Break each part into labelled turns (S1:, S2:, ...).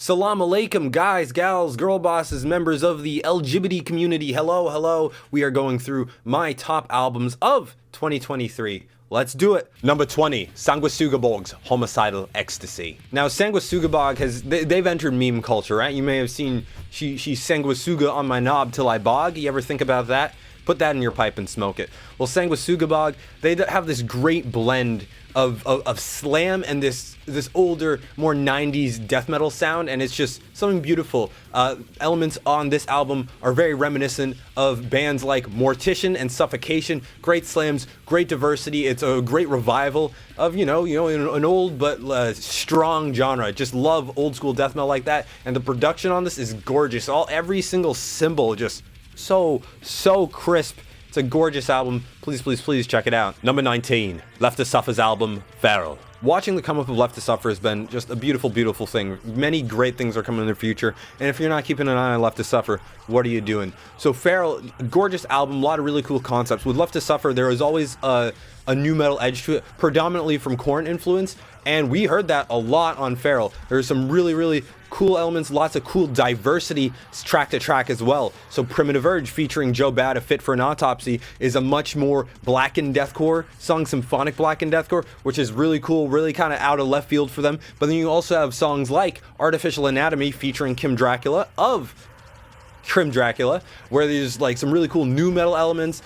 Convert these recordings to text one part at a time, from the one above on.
S1: Salam alaikum, guys, gals, girl bosses, members of the LGBT community. Hello, hello. We are going through my top albums of 2023. Let's do it. Number 20, Sanguisugabog's Homicidal Ecstasy. Now, Sanguisugabog they've entered meme culture, right? You may have seen she sanguisuga on my knob till I bog. You ever think about that? Put that in your pipe and smoke it. Well, Sanguisugabog, they have this great blend of slam and this older, more 90s death metal sound, and it's just something beautiful. Elements on this album are very reminiscent of bands like Mortician and Suffocation. Great slams, great diversity. It's a great revival of an old but strong genre. Just love old school death metal like that, and the production on this is gorgeous. Every single cymbal just so crisp. It's a gorgeous album. Please check it out. Number 19, Left to Suffer's album, Feral. Watching the come up of Left to Suffer has been just a beautiful thing. Many great things are coming in the future, and if you're not keeping an eye on Left to Suffer, what are you doing? So Feral, gorgeous album, a lot of really cool concepts. With Left to Suffer, there is always a new metal edge to it, predominantly from Korn influence, and we heard that a lot on Feral. There's some really cool elements, lots of cool diversity track to track as well. So Primitive Urge featuring Joe Bad, A Fit for an Autopsy, is a much more blackened deathcore song, symphonic blackened deathcore, which is really cool, really kind of out of left field for them. But then you also have songs like Artificial Anatomy featuring Kim Dracula, where there's like some really cool new metal elements.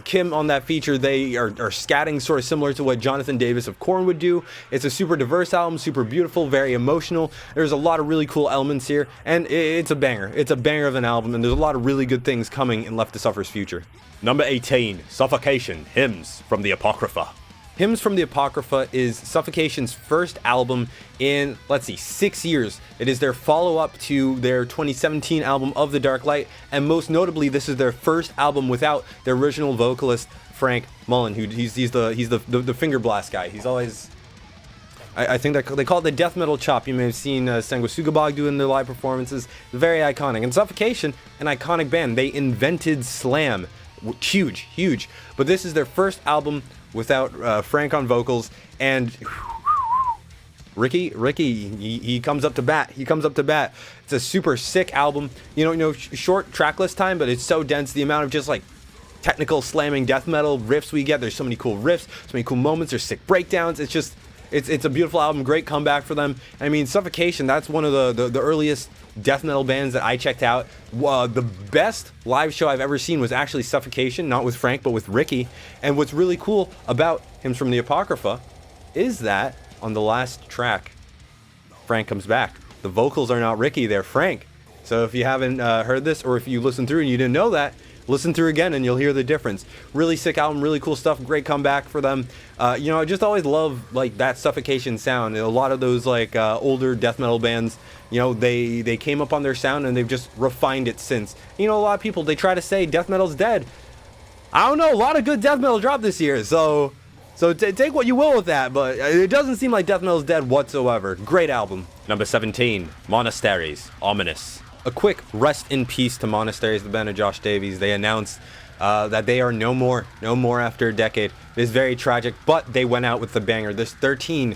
S1: Kim on that feature, they are scatting sort of similar to what Jonathan Davis of Korn would do. It's a super diverse album, super beautiful, very emotional. There's a lot of really cool elements here, and it's a banger. It's a banger of an album, and there's a lot of really good things coming in Left to Suffer's future. Number 18, Suffocation, Hymns from the Apocrypha. Hymns from the Apocrypha is Suffocation's first album in, 6 years. It is their follow-up to their 2017 album Of the Dark Light, and most notably, this is their first album without their original vocalist, Frank Mullen, who he's the finger blast guy. He's always... I think they call it the death metal chop. You may have seen Sanguisugabog doing their live performances. Very iconic. And Suffocation, an iconic band. They invented slam. Huge. But this is their first album without Frank on vocals, and Ricky, he comes up to bat. It's a super sick album. Short track list time, but it's so dense. The amount of just like technical slamming death metal riffs we get. There's so many cool riffs, so many cool moments. There's sick breakdowns. It's a beautiful album. Great comeback for them. I mean, Suffocation, that's one of the earliest death metal bands that I checked out. The best live show I've ever seen was actually Suffocation, not with Frank, but with Ricky. And what's really cool about Hymns from the Apocrypha is that on the last track, Frank comes back. The vocals are not Ricky, they're Frank. So if you haven't heard this, or if you listened through and you didn't know that, listen through again and you'll hear the difference. Really sick album, really cool stuff, great comeback for them. I just always love like that Suffocation sound. A lot of those like older death metal bands, they came up on their sound and they've just refined it since. A lot of people, they try to say death metal's dead. I don't know, a lot of good death metal dropped this year, so take what you will with that, but it doesn't seem like death metal's dead whatsoever. Great album. Number 17, Monasteries, Ominous. A quick rest in peace to Monasteries, the band of Josh Davies. They announced that they are no more after a decade. It is very tragic, but they went out with the banger. This 13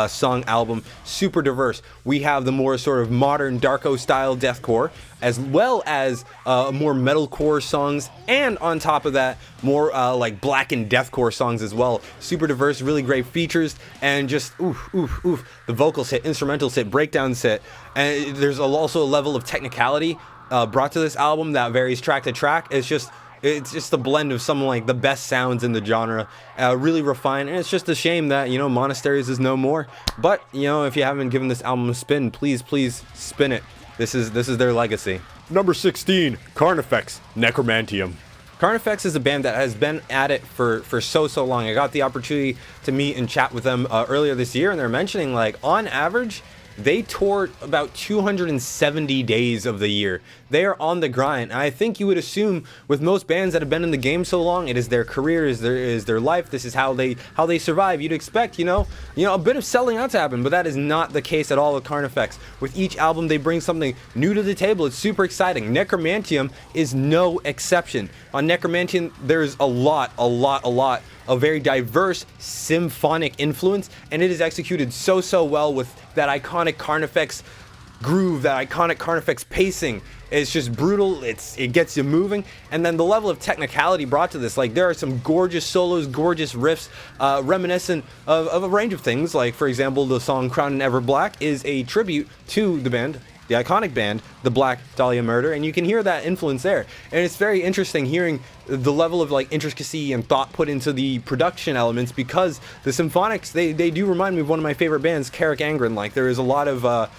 S1: song album, super diverse. We have the more sort of modern Darko style deathcore, as well as more metalcore songs, and on top of that, more like black and deathcore songs as well. Super diverse, really great features, and just oof. The vocals hit, instrumentals hit, breakdowns hit, and there's also a level of technicality brought to this album that varies track to track. It's just a blend of some like the best sounds in the genre, really refined, and it's just a shame that Monasteries is no more. But if you haven't given this album a spin, please spin it. This is their legacy. Number 16, Carnifex, Necromantium. Carnifex is a band that has been at it for so long. I got the opportunity to meet and chat with them earlier this year, and they're mentioning like on average they tour about 270 days of the year. They are on the grind. And I think you would assume with most bands that have been in the game so long, it is their career, is their life. This is how they survive. You'd expect, a bit of selling out to happen, but that is not the case at all with Carnifex. With each album, they bring something new to the table. It's super exciting. Necromantium is no exception. On Necromantium, there's a lot of very diverse symphonic influence, and it is executed so well with that iconic Carnifex groove, that iconic Carnifex pacing. It's just brutal. It gets you moving, and then the level of technicality brought to this. Like, there are some gorgeous solos, gorgeous riffs, reminiscent of a range of things. Like, for example, the song "Crowned and Ever Black" is a tribute to the band, the iconic band, the Black Dahlia Murder, and you can hear that influence there. And it's very interesting hearing the level of like intricacy and thought put into the production elements, because the symphonics, they do remind me of one of my favorite bands, Carrick Angren. Like, there is a lot of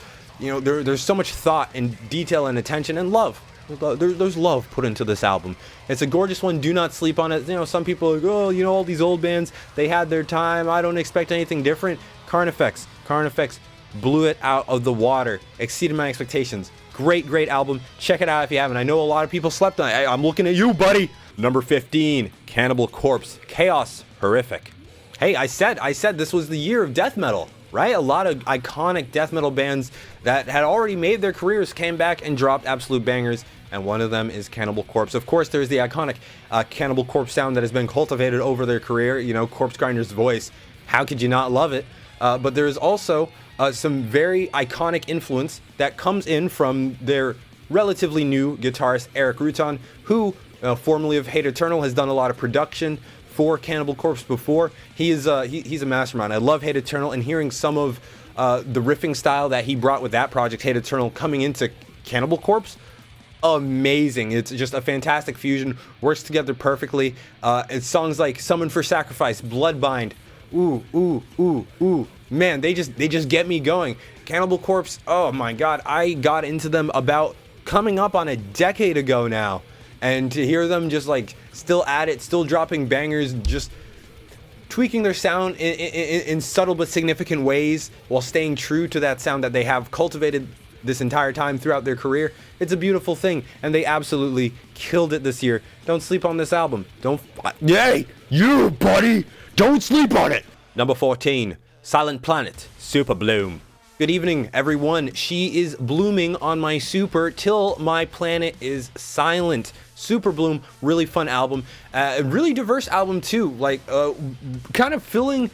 S1: there's so much thought and detail and attention and love. There's love put into this album. It's a gorgeous one. Do not sleep on it. Some people are like, oh, all these old bands, they had their time. I don't expect anything different. Carnifex blew it out of the water. Exceeded my expectations. Great album. Check it out if you haven't. I know a lot of people slept on it. I'm looking at you, buddy. Number 15, Cannibal Corpse. Chaos Horrific. Hey, I said this was the year of death metal. Right? A lot of iconic death metal bands that had already made their careers came back and dropped absolute bangers, and one of them is Cannibal Corpse. Of course, there's the iconic Cannibal Corpse sound that has been cultivated over their career, Corpse Grinder's voice. How could you not love it? But there's also some very iconic influence that comes in from their relatively new guitarist, Eric Rutan, who, formerly of Hate Eternal, has done a lot of production for Cannibal Corpse before. He's a mastermind. I love Hate Eternal, and hearing some of the riffing style that he brought with that project, Hate Eternal, coming into Cannibal Corpse, amazing. It's just a fantastic fusion, works together perfectly. It's songs like Summon for Sacrifice, Bloodbind, ooh, man, they just get me going. Cannibal Corpse, oh my god, I got into them about coming up on a decade ago now. And to hear them just like still at it, still dropping bangers, just tweaking their sound in subtle but significant ways while staying true to that sound that they have cultivated this entire time throughout their career. It's a beautiful thing, and they absolutely killed it this year. Don't sleep on this album. Yay, you buddy, don't sleep on it. Number 14, Silent Planet, Super Bloom. Good evening, everyone. She is blooming on my super till my planet is silent. Super Bloom, really fun album. A really diverse album too. Like, kind of filling,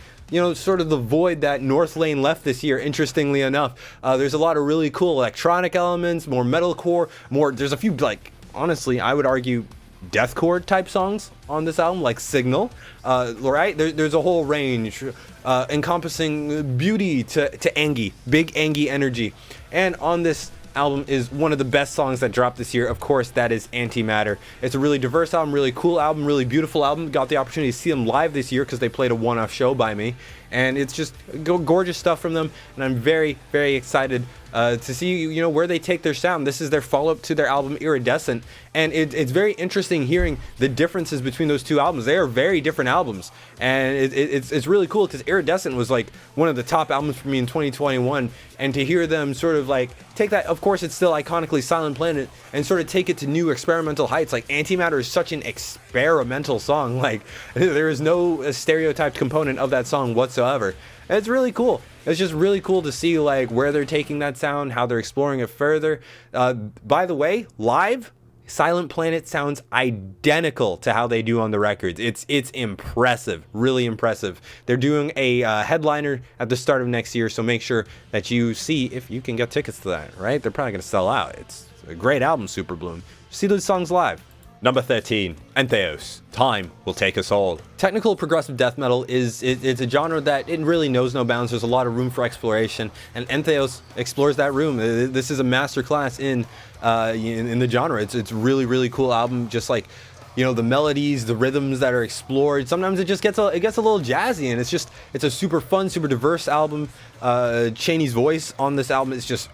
S1: sort of the void that North Lane left this year, interestingly enough. There's a lot of really cool electronic elements, more metalcore, there's a few, like, honestly, I would argue, deathcore type songs on this album, like Signal, right? There's a whole range encompassing beauty to Angie, big Angie energy. And on this album is one of the best songs that dropped this year. Of course, that is Antimatter. It's a really diverse album, really cool album, really beautiful album. Got the opportunity to see them live this year because they played a one-off show by me, and it's just gorgeous stuff from them. And I'm very, very excited to see where they take their sound. This is their follow-up to their album Iridescent, and it's very interesting hearing the differences between those two albums. They are very different albums, and it's really cool because Iridescent was like one of the top albums for me in 2021, and to hear them sort of like take that, of course it's still iconically Silent Planet, and sort of take it to new experimental heights. Like, Antimatter is such an experimental song. Like, there is no stereotyped component of that song whatsoever. And it's really cool. It's just really cool to see like where they're taking that sound, how they're exploring it further. By the way, live, Silent Planet sounds identical to how they do on the records. It's impressive, really impressive. They're doing a headliner at the start of next year, so make sure that you see if you can get tickets to that, right? They're probably going to sell out. It's a great album, Super Bloom. See those songs live. Number 13, Entheos, Time Will Take Us All. Technical progressive death metal it's a genre that it really knows no bounds. There's a lot of room for exploration, and Entheos explores that room. This is a masterclass in the genre. It's really, really cool album. Just like, the melodies, the rhythms that are explored. Sometimes it just gets a little jazzy, and it's a super fun, super diverse album. Chaney's voice on this album is just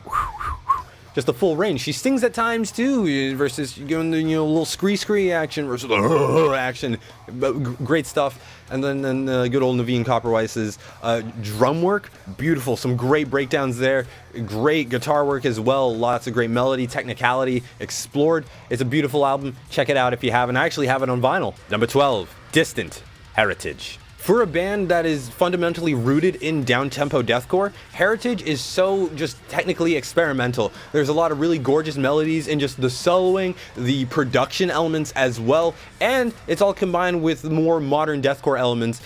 S1: the full range. She sings at times too, versus doing the a little scree action versus action. Great stuff. And then good old Naveen Copperweiss's drum work, beautiful. Some great breakdowns there. Great guitar work as well. Lots of great melody, technicality explored. It's a beautiful album. Check it out if you haven't. I actually have it on vinyl. Number 12, Distant Heritage. For a band that is fundamentally rooted in down-tempo deathcore, Heritage is so just technically experimental. There's a lot of really gorgeous melodies in just the soloing, the production elements as well, and it's all combined with more modern deathcore elements,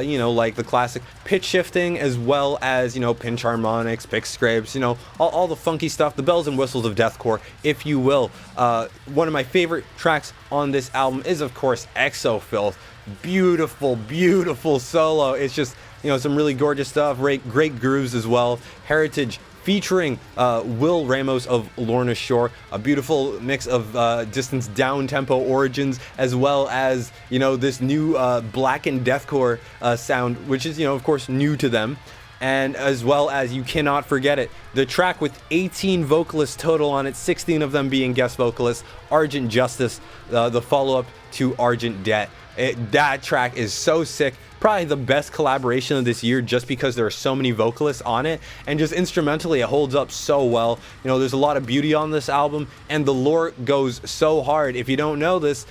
S1: you know, like the classic pitch shifting, as well as, you know, pinch harmonics, pick scrapes, you know, all the funky stuff, the bells and whistles of deathcore, if you will. One of my favorite tracks on this album is, of course, Exofilth. Beautiful, beautiful solo. It's just, you know, some really gorgeous stuff, great grooves as well. Heritage featuring Will Ramos of Lorna Shore, a beautiful mix of Distance down-tempo origins, as well as, you know, this new blackened deathcore sound, which is, you know, of course, new to them. And as well as, you cannot forget it, the track with 18 vocalists total on it, 16 of them being guest vocalists, Argent Justice, the follow-up to Argent Debt. That track is so sick. Probably the best collaboration of this year, just because there are so many vocalists on it, and just instrumentally it holds up so well. You know, there's a lot of beauty on this album, and the lore goes so hard. If you don't know this,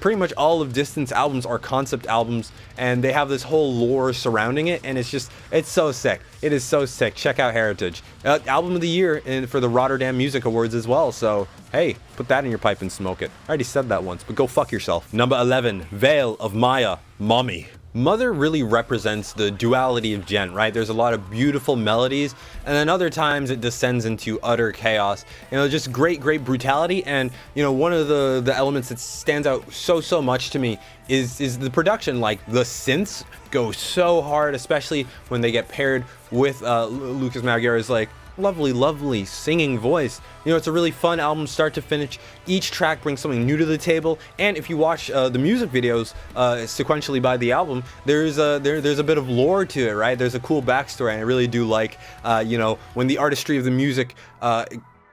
S1: pretty much all of Distance albums are concept albums, and they have this whole lore surrounding it, and it's so sick. It is so sick. Check out Heritage. Album of the year for the Rotterdam Music Awards as well, so hey, put that in your pipe and smoke it. I already said that once, but go fuck yourself. Number 11, Veil of Maya, Mommy. Mother really represents the duality of Djent, right? There's a lot of beautiful melodies, and then other times it descends into utter chaos. You know, just great brutality. And, you know, one of the elements that stands out so much to me is the production. Like, the synths go so hard, especially when they get paired with Lucas Marguera's, like, lovely singing voice. You know, it's a really fun album start to finish. Each track brings something new to the table, and if you watch the music videos sequentially by the album, there's a bit of lore to it, right? There's a cool backstory, and I really do like you know, when the artistry of the music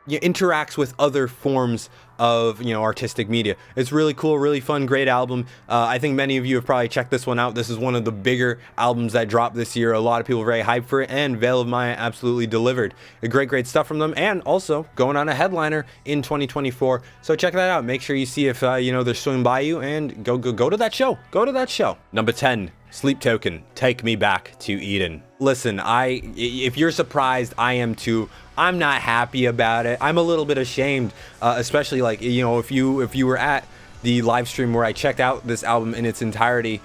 S1: interacts with other forms of, you know, artistic media. It's really cool, really fun, great album. I think many of you have probably checked this one out. This is one of the bigger albums that dropped this year. A lot of people are very hyped for it, and Veil of Maya absolutely delivered. Great stuff from them, and also going on a headliner in 2024. So check that out. Make sure you see if you know, they're swinging by you, and go to that show. Go to that show. Number 10, Sleep Token, Take Me Back to Eden. Listen, if you're surprised, I am too. I'm not happy about it. I'm a little bit ashamed, especially, like, you know, if you were at the live stream where I checked out this album in its entirety,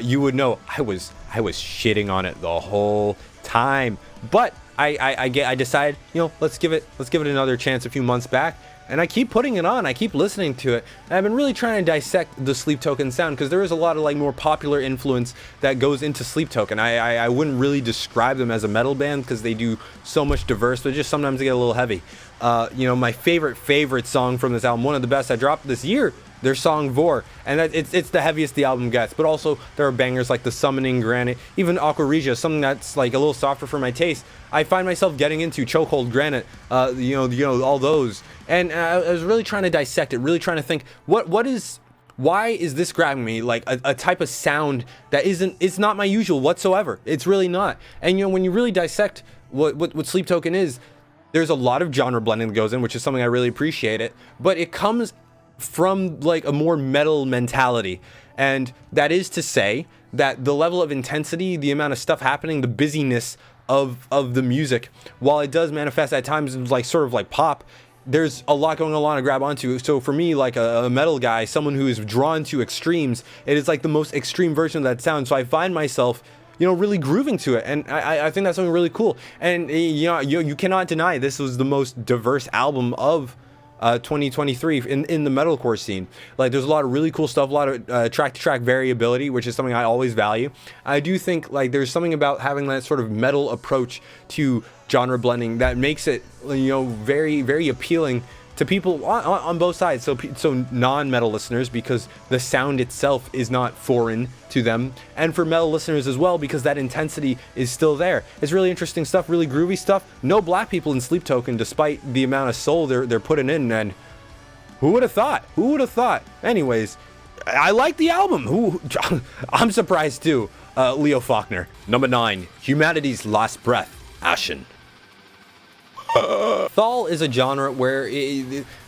S1: you would know I was shitting on it the whole time. But I decided, you know, let's give it another chance a few months back. And I keep putting it on, I keep listening to it, and I've been really trying to dissect the Sleep Token sound, because there is a lot of, like, more popular influence that goes into Sleep Token. I wouldn't really describe them as a metal band, because they do so much diverse, but just sometimes they get a little heavy. You know, my favorite song from this album, one of the best I dropped this year, their song Vor, and it's the heaviest the album gets, but also there are bangers like The Summoning Granite, even Aqua Regia, something that's like a little softer for my taste. I find myself getting into Chokehold Granite, you know, all those, and I was really trying to dissect it, really trying to think, why is this grabbing me? Like a type of sound that it's not my usual whatsoever. It's really not. And, you know, when you really dissect what Sleep Token is, there's a lot of genre blending that goes in, which is something I really appreciate it, but it comes from, like, a more metal mentality, and that is to say that the level of intensity, the amount of stuff happening, the busyness of the music, while it does manifest at times as, like, sort of like pop, there's a lot going on to grab onto. So for me, like a metal guy, someone who is drawn to extremes, it is like the most extreme version of that sound. So I find myself, you know, really grooving to it, and I think that's something really cool. And, you know, you cannot deny this was the most diverse album of 2023 in the metalcore scene. Like, there's a lot of really cool stuff, a lot of track-to-track variability, which is something I always value. I do think, like, there's something about having that sort of metal approach to genre blending that makes it, you know, very appealing to people on both sides, so non-metal listeners, because the sound itself is not foreign to them, and for metal listeners as well, because that intensity is still there. It's really interesting stuff, really groovy stuff. No black people in Sleep Token, despite the amount of soul they're putting in, and who would have thought? Anyways, I like the album. I'm surprised too. Leo Faulkner. Number 9, Humanity's Last Breath, Ashen. Thal is a genre where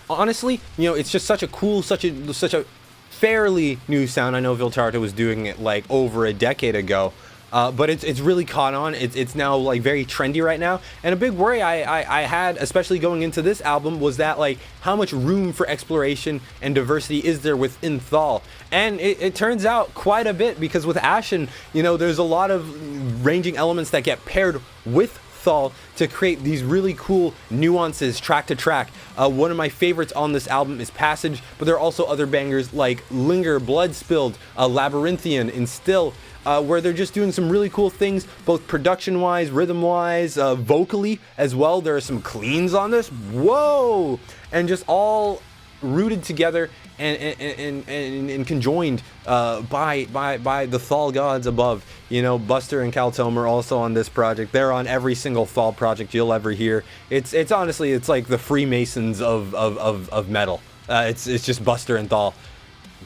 S1: honestly, you know, it's just such a cool, such a fairly new sound. I know Viltarta was doing it like over a decade ago, but it's really caught on. It's now like very trendy right now. And a big worry I had, especially going into this album, was that like how much room for exploration and diversity is there within Thal? And it turns out quite a bit, because with Ashen, you know, there's a lot of ranging elements that get paired with Thal to create these really cool nuances track to track. One of my favorites on this album is Passage, but there are also other bangers like Linger, Blood Spilled, Labyrinthian, and Still, where they're just doing some really cool things, both production-wise, rhythm-wise, vocally as well. There are some cleans on this, whoa, and just all rooted together and conjoined by the Thal gods above. You know, Buster and Kaltome are also on this project. They're on every single Thal project you'll ever hear. It's honestly, it's like the Freemasons of metal. It's just Buster and Thal.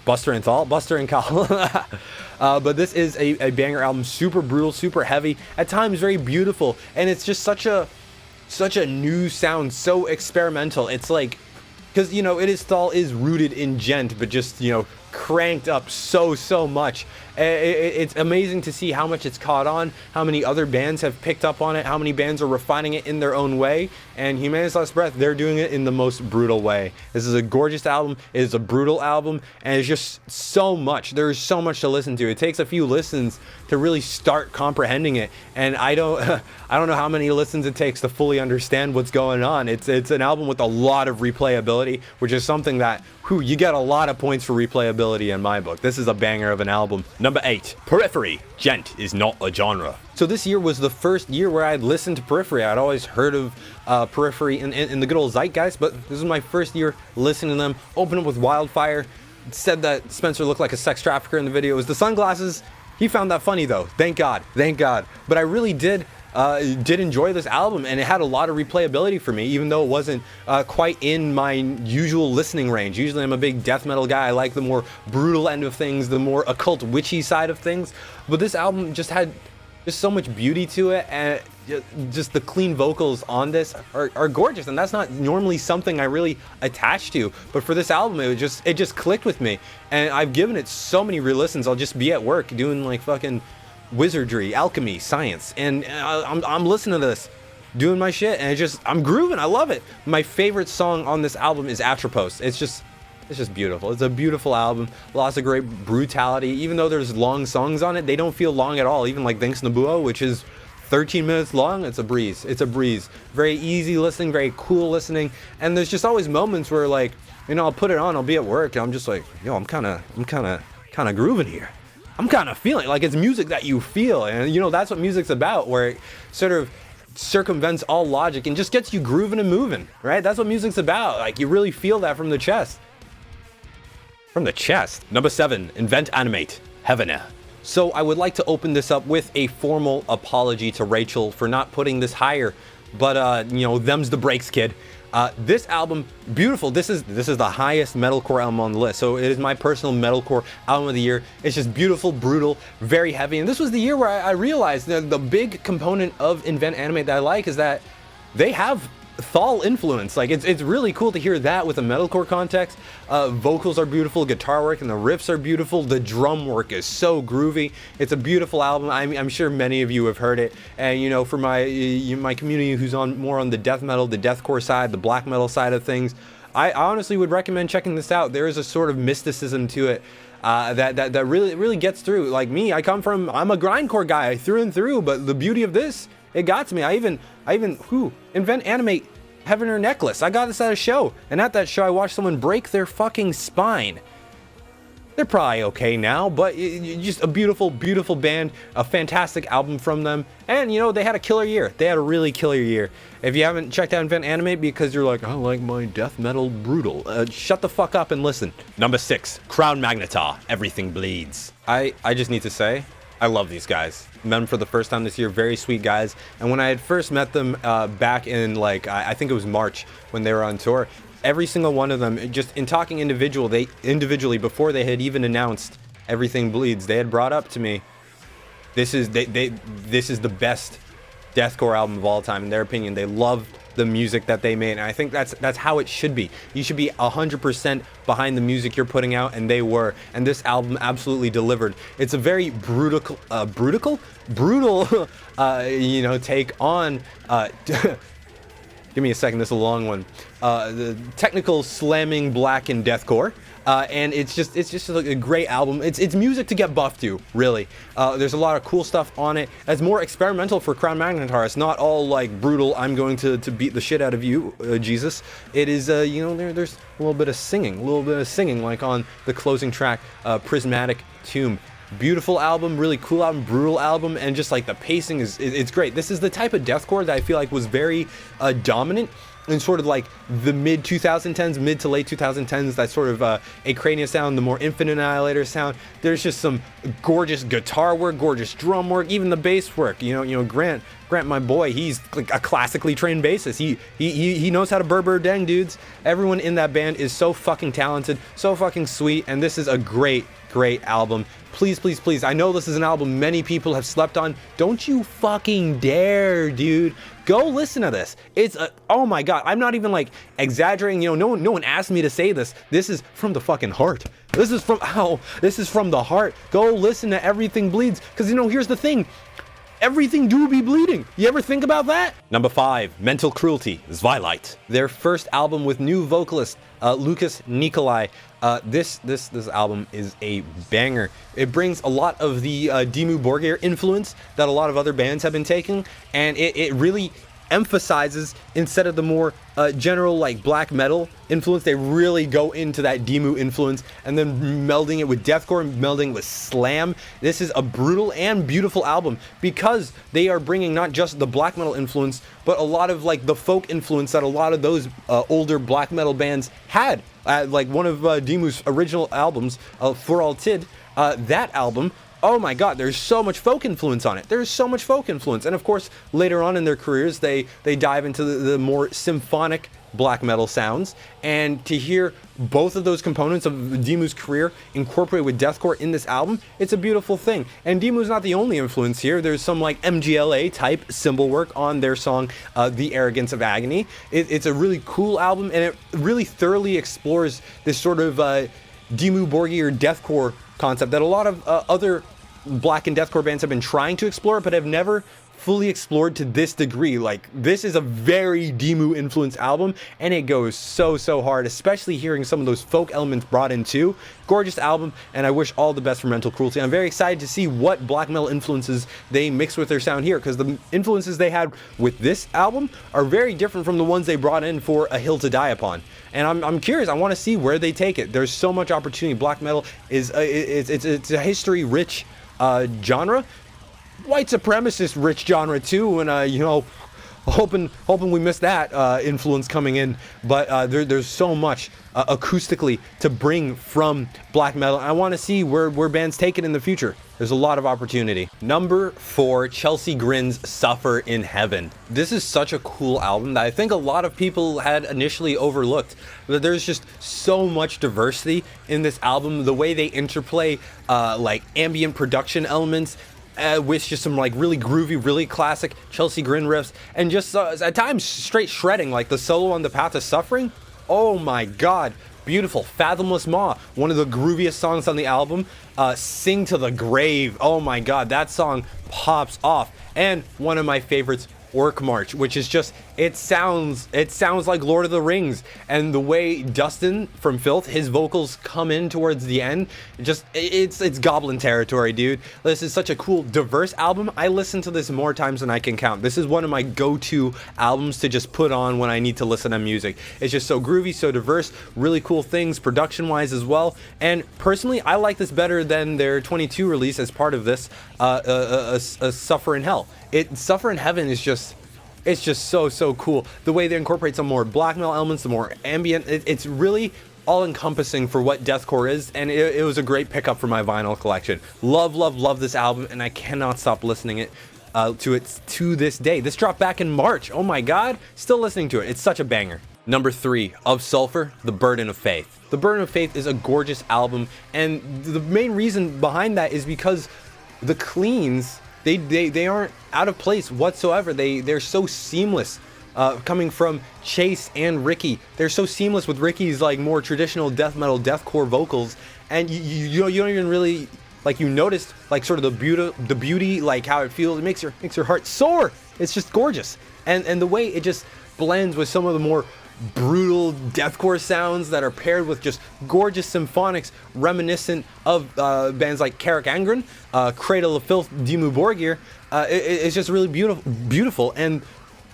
S1: Buster and Kal. But this is a banger album, super brutal, super heavy, at times very beautiful, and it's just such a new sound, so experimental. It's like, because, you know, Thal is rooted in djent, but just, you know, cranked up so much. It's amazing to see how much it's caught on, how many other bands have picked up on it, how many bands are refining it in their own way. And Humanity's Last Breath, they're doing it in the most brutal way. This is a gorgeous album, it is a brutal album, and it's just so much. There's so much to listen to. It takes a few listens to really start comprehending it, and I don't know how many listens it takes to fully understand what's going on. It's an album with a lot of replayability, which is something that, you get a lot of points for replayability in my book. This is a banger of an album. Number 8, Periphery. Djent is not a genre. So this year was the first year where I'd listened to Periphery. I'd always heard of Periphery in the good old zeitgeist, but this was my first year listening to them. Opened up with Wildfire. Said that Spencer looked like a sex trafficker in the video. It was the sunglasses. He found that funny though. Thank God. But I really did enjoy this album, and it had a lot of replayability for me, even though it wasn't quite in my usual listening range. Usually I'm a big death metal guy. I like the more brutal end of things, the more occult witchy side of things, but this album just had so much beauty to it, and just the clean vocals on this are gorgeous, and that's not normally something I really attach to, but for this album it just clicked with me, and I've given it so many re-listens. I'll just be at work doing like fucking wizardry, alchemy, science, and I'm listening to this, doing my shit, and I'm grooving. I love it. My favorite song on this album is Atropos. It's just beautiful. It's a beautiful album. Lots of great brutality. Even though there's long songs on it, they don't feel long at all. Even like Thanks Nabuo, which is 13 minutes long, it's a breeze. Very easy listening, very cool listening, and there's just always moments where, like, you know, I'll put it on, I'll be at work, and I'm just like, yo, I'm kind of grooving here. I'm kind of feeling like it's music that you feel, and you know, that's what music's about, where it sort of circumvents all logic and just gets you grooving and moving, right? That's what music's about. Like, you really feel that from the chest. Number 7, Invent Animate, Heavener. So I would like to open this up with a formal apology to Rachel for not putting this higher, but you know, them's the breaks, kid. This album, beautiful. This is the highest metalcore album on the list, so it is my personal metalcore album of the year. It's just beautiful, brutal, very heavy, and this was the year where I realized that the big component of Invent Animate that I like is that they have Thal influence. Like, it's really cool to hear that with a metalcore context. Vocals are beautiful, guitar work and the riffs are beautiful, the drum work is so groovy. It's a beautiful album. I'm sure many of you have heard it, and you know, for my community who's more on the death metal, the deathcore side, the black metal side of things, I honestly would recommend checking this out. There is a sort of mysticism to it that really gets through. Like me, I'm a grindcore guy through and through, but the beauty of this, it got to me. I even Invent Animate Heavener necklace. I got this at a show, and at that show I watched someone break their fucking spine. They're probably okay now, but just a beautiful band, a fantastic album from them, and you know, they had a killer year. They had a really killer year. If you haven't checked out Invent Animate because you're like, I like my death metal brutal, shut the fuck up and listen. Number 6, Crown Magnetar, Everything Bleeds. I just need to say, I love these guys. Met them for the first time this year, very sweet guys. And when I had first met them back in, like, I think it was March when they were on tour, every single one of them, just in talking individually before they had even announced Everything Bleeds, they had brought up to me, this is the best deathcore album of all time. In their opinion, they love the music that they made, and I think that's how it should be. You should be 100% behind the music you're putting out, and they were. And this album absolutely delivered. It's a very brutal, you know, take on. Give me a second. This is a long one. The technical slamming black and deathcore. And it's just like a great album. It's music to get buffed to, really. There's a lot of cool stuff on it. It's more experimental for Crown Magnetar. It's not all like brutal, I'm going to beat the shit out of you, Jesus. It is, you know, there's a little bit of singing, like on the closing track, Prismatic Tomb. Beautiful album, really cool album, brutal album, and just like the pacing it's great. This is the type of deathcore that I feel like was very dominant in sort of like the mid 2010s, mid to late 2010s, that sort of Acrania sound, the more Infinite Annihilator sound. There's just some gorgeous guitar work, gorgeous drum work, even the bass work. You know, Grant, my boy, he's like a classically trained bassist. He knows how to burr dang, dudes. Everyone in that band is so fucking talented, so fucking sweet, and this is a great album. Please, please, please. I know this is an album many people have slept on. Don't you fucking dare, dude. Go listen to this. It's oh my god. I'm not even like exaggerating. You know, no one asked me to say this. This is from the fucking heart. This is from the heart. Go listen to Everything Bleeds. Because, you know, here's the thing. Everything do be bleeding. You ever think about that? Number 5, Mental Cruelty, Zweiheit. Their first album with new vocalist, Lucas Nicolai. This album is a banger. It brings a lot of the Dimmu Borgir influence that a lot of other bands have been taking, and it really emphasizes, instead of the more general like black metal influence, they really go into that Dimmu influence and then melding it with deathcore and melding with slam. This is a brutal and beautiful album because they are bringing not just the black metal influence, but a lot of like the folk influence that a lot of those older black metal bands had. Like one of Dimmu's original albums, For All Tid, that album, oh my god, there's so much folk influence on it. There's so much folk influence. And of course, later on in their careers, they dive into the more symphonic black metal sounds. And to hear both of those components of Dimmu's career incorporated with deathcore in this album, it's a beautiful thing. And Dimmu's not the only influence here. There's some like MGLA type cymbal work on their song, The Arrogance of Agony. It's a really cool album, and it really thoroughly explores this sort of Dimmu Borgir deathcore concept that a lot of other black and deathcore bands have been trying to explore but have never fully explored to this degree. Like, this is a very Dimmu influenced album, and it goes so hard, especially hearing some of those folk elements brought in too. Gorgeous album, and I wish all the best for Mental Cruelty. I'm very excited to see what black metal influences they mix with their sound here, because the influences they had with this album are very different from the ones they brought in for A Hill to Die Upon. And I'm curious. I want to see where they take it. There's so much opportunity. Black metal is it's a history-rich genre, white supremacist-rich genre too. And you know, hoping we miss that influence coming in. But there's so much acoustically to bring from black metal. I want to see where bands take it in the future. There's a lot of opportunity. Number 4, Chelsea Grin's Suffer in Heaven. This is such a cool album that I think a lot of people had initially overlooked. There's just so much diversity in this album. The way they interplay like ambient production elements with just some like really groovy, really classic Chelsea Grin riffs, and just at times straight shredding, like the solo on The Path of Suffering. Oh my god, beautiful. Fathomless Maw, one of the grooviest songs on the album. Sing to the Grave, oh my god, that song pops off. And one of my favorites, Orc March, which is just, it sounds like Lord of the Rings. And the way Dustin from Filth, his vocals come in towards the end, it's goblin territory, dude. This is such a cool, diverse album. I listen to this more times than I can count. This is one of my go-to albums to just put on when I need to listen to music. It's just so groovy, so diverse, really cool things production-wise as well. And personally, I like this better than their 22 release as part of this, Suffer in Hell. Suffer in Heaven is just, it's just so cool. The way they incorporate some more black metal elements, the more ambient, it's really all-encompassing for what deathcore is, and it was a great pickup for my vinyl collection. Love this album, and I cannot stop listening to it to this day. This dropped back in March. Oh my god, still listening to it. It's such a banger. Number 3, Of Sulfur, The Burden of Faith. The Burden of Faith is a gorgeous album, and the main reason behind that is because the cleans they aren't out of place whatsoever. They're so seamless. Coming from Chase and Ricky, they're so seamless with Ricky's like more traditional death metal, deathcore vocals, and you don't even really like, you noticed like sort of the beauty, like how it feels. It makes your heart soar. It's just gorgeous, and the way it just blends with some of the more brutal deathcore sounds that are paired with just gorgeous symphonics reminiscent of bands like Carrick Angren, Cradle of Filth, Dimmu Borgir. It's just really beautiful, and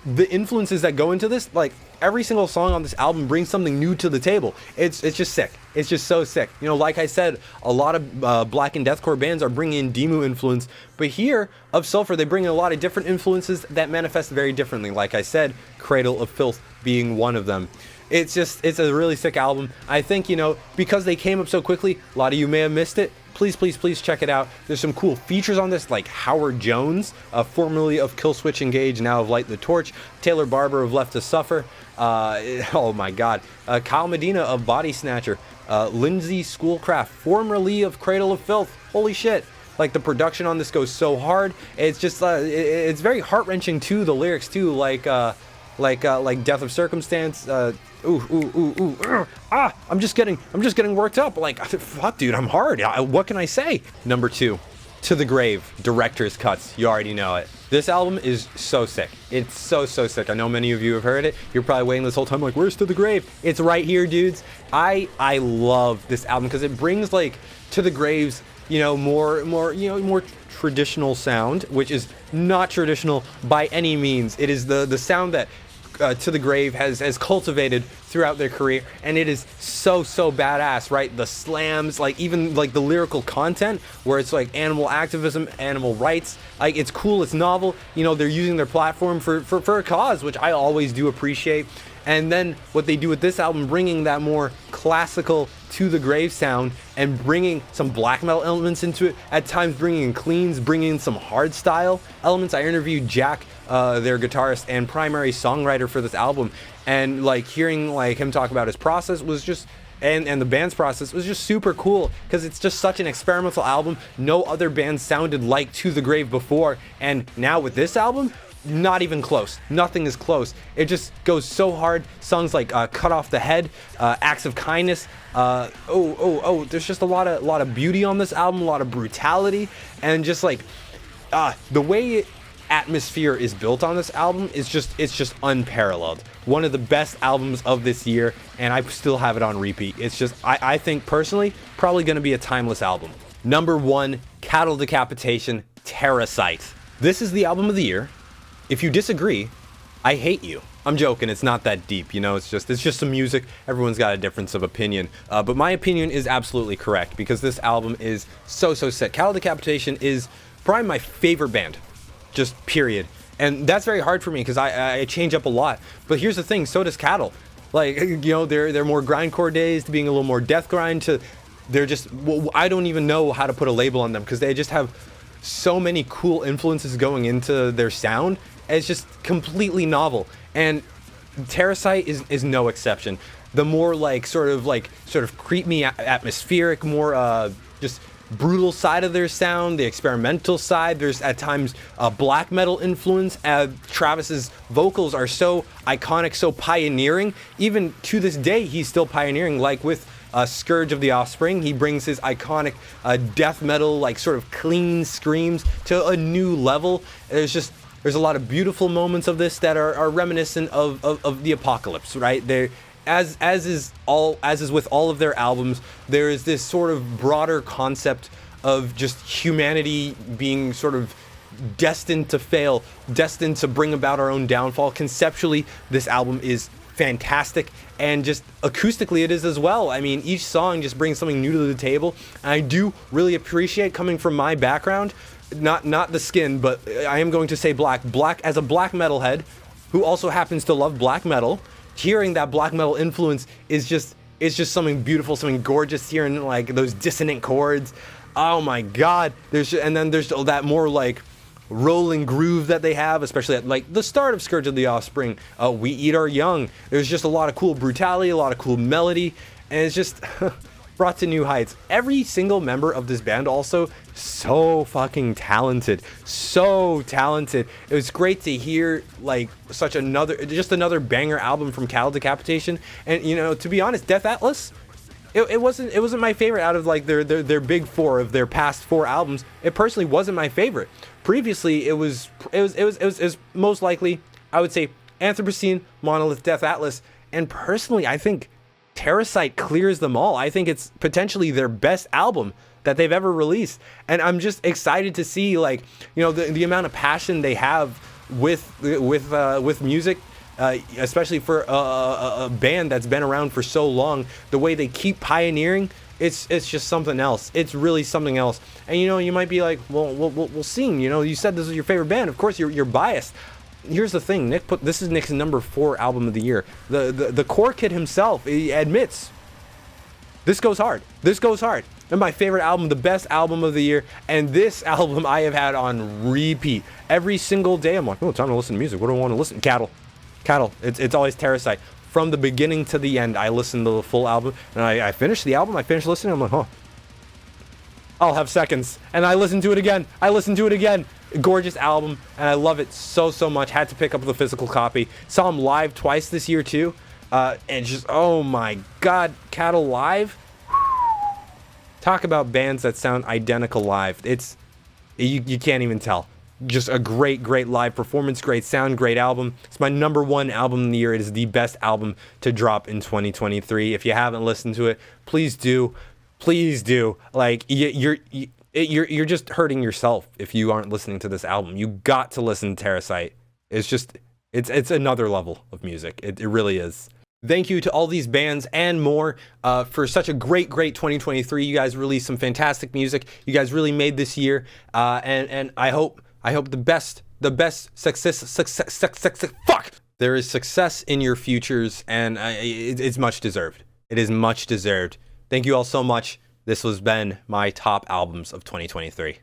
S1: the influences that go into this, like every single song on this album brings something new to the table. It's just sick. It's just so sick. You know, like I said, a lot of black and deathcore bands are bringing in Dimmu influence, but here of Sulphur, they bring in a lot of different influences that manifest very differently. Like I said, Cradle of Filth being one of them. It's a really sick album. I think, you know, because they came up so quickly, a lot of you may have missed it. Please check it out. There's some cool features on this, like Howard Jones, formerly of Killswitch Engage, now of Light the Torch, Taylor Barber of Left to Suffer, oh my god, Kyle Medina of Body Snatcher, Lindsay Schoolcraft, formerly of Cradle of Filth. Holy shit. Like, the production on this goes so hard. It's just, it's very heart-wrenching too, the lyrics too, like Death of Circumstance, I'm just getting worked up. Like, fuck, dude, I'm hard. What can I say? Number 2, To the Grave, director's cuts. You already know it. This album is so sick. It's so sick. I know many of you have heard it. You're probably waiting this whole time like, where's To the Grave? It's right here, dudes. I love this album because it brings, like, To the Grave's, you know, more traditional sound, which is not traditional by any means. It is the sound that To the Grave has cultivated throughout their career, and it is so badass, right? The slams, like even like the lyrical content where it's like animal activism, animal rights, like it's cool, it's novel, you know, they're using their platform for a cause, which I always do appreciate. And then what they do with this album, bringing that more classical To the Grave sound and bringing some black metal elements into it, at times bringing in cleans, bringing in some hard style elements. I interviewed Jack, their guitarist and primary songwriter for this album, and like hearing like him talk about his process was just, and the band's process was just super cool, because it's just such an experimental album. No other band sounded like To the Grave before, and now with this album, not even close. Nothing is close. It just goes so hard. Songs like Cut Off the Head, Acts of Kindness, there's just a lot of beauty on this album, a lot of brutality, and just like the way atmosphere is built on this album is just unparalleled. One of the best albums of this year, and I still have it on repeat. It's just, I think personally, probably going to be a timeless album. Number 1, Cattle Decapitation, Terracite. This is the album of the year. If you disagree, I hate you. I'm joking, it's not that deep, you know, it's just some music. Everyone's got a difference of opinion, but my opinion is absolutely correct, because this album is so sick. Cattle Decapitation is probably my favorite band, just period. And that's very hard for me, because I change up a lot. But here's the thing, so does Cattle. Like, you know, they're more grindcore days to being a little more death grind to, they're just, I don't even know how to put a label on them, because they just have so many cool influences going into their sound. It's just completely novel, and Terracite is no exception. The more like sort of creep me atmospheric, more just brutal side of their sound, the experimental side. There's at times black metal influence. Travis's vocals are so iconic, so pioneering. Even to this day, he's still pioneering. Like with Scourge of the Offspring, he brings his iconic death metal, like sort of clean screams to a new level. There's a lot of beautiful moments of this that are reminiscent of the apocalypse, right? There, as is with all of their albums, there is this sort of broader concept of just humanity being sort of destined to fail, destined to bring about our own downfall. Conceptually, this album is fantastic, and just acoustically it is as well. I mean, each song just brings something new to the table, and I do really appreciate, coming from my background, not the skin, but I am going to say black as a black metalhead who also happens to love black metal. Hearing that black metal influence is just something beautiful, something gorgeous. Hearing like those dissonant chords, oh my god. There's that more like rolling groove that they have, especially at like the start of Scourge of the Offspring. We Eat Our Young. There's just a lot of cool brutality, a lot of cool melody, and it's just brought to new heights. Every single member of this band also so fucking talented, so talented. It was great to hear like just another banger album from Cattle Decapitation. And you know, to be honest, Death Atlas, it wasn't my favorite out of like their big four of their past four albums. It personally wasn't my favorite. Previously, it was most likely, I would say, Anthropocene, Monolith, Death Atlas, and personally, I think Terrasite clears them all. I think it's potentially their best album that they've ever released, and I'm just excited to see, like, you know, the amount of passion they have with music, especially for a band that's been around for so long. The way they keep pioneering, it's just something else. It's really something else. And you know, you might be like, well, Seen, you know, you said this was your favorite band. Of course, you're biased. Here's the thing, this is Nick's number 4 album of the year. The core kid himself, he admits, this goes hard. This goes hard. And my favorite album, the best album of the year, and this album I have had on repeat every single day. I'm like, oh, time to listen to music. What do I want to listen? Cattle. It's always Terrasite. From the beginning to the end, I listened to the full album, and I finished the album. I finished listening. I'm like, huh. I'll have seconds, and I listened to it again. Gorgeous album, and I love it so much. Had to pick up the physical copy. Saw him live twice this year too, and just, oh my god, Cattle live. Talk about bands that sound identical live. It's you can't even tell. Just a great live performance, great sound, great album. It's my number 1 album of the year. It is the best album to drop in 2023. If you haven't listened to it, please do. Like, you're just hurting yourself if you aren't listening to this album. You got to listen to Terrasite. It's another level of music. It really is. Thank you to all these bands and more for such a great 2023. You guys released some fantastic music. You guys really made this year, and I hope the best success. Fuck. There is success in your futures, and it's much deserved. It is much deserved. Thank you all so much. This has been my top albums of 2023.